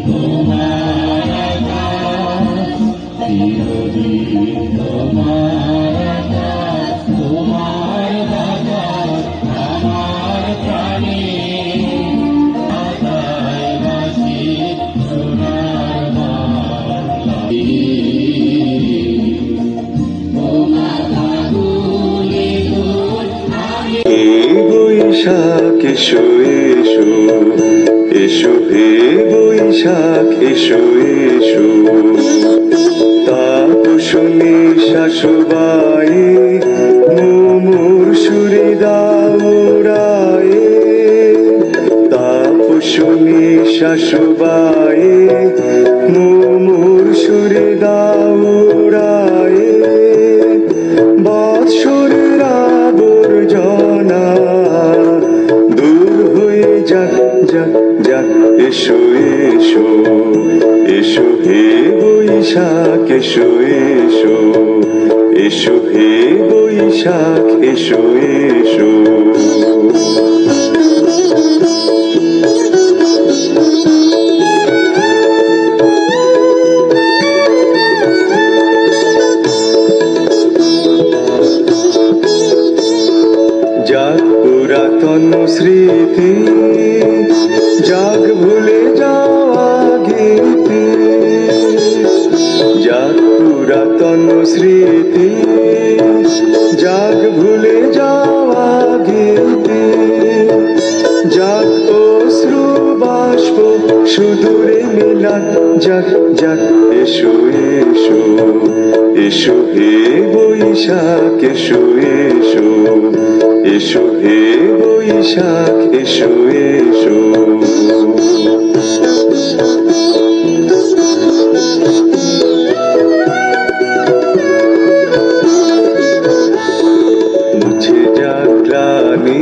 তোমার আকাশ, চিরদিন তোমার আকাশ, তোমার বাতাস আমার প্রাণে, বাতায় বাসি সোনার বাংলা। তোমার আগুনে তোর আমি বৈশাখ এসো এসো, এসো হে বৈশাখ এসো এসো, তাপসনী শাশুবায়ে মোমোর সুরে দাউড়ায়ে, তাপসনী শাশুবায়ে মোমোর সুরে দাউড়ায়ে, বৎসরের আবর্জনা দূর হয়ে যাক যাক যাক, এসো এসো, এসো হে বৈশাখ এসো এসো, এসো হে বৈশাখ এসো এসো। যাক পুরাতন স্মৃতি, যাক ভুলে যাওয়া গীতি, যাক পুরাতন স্মৃতি, যাক ভুলে যাওয়া গীতি, যাক অশ্রু বাষ্প সুদূরে মিলান, যাক যাক এসো এসো, এসো হে বৈশাখ এসো এসো, এসো হে বৈশাখ এসো এসো। মুছে যাক গ্লানি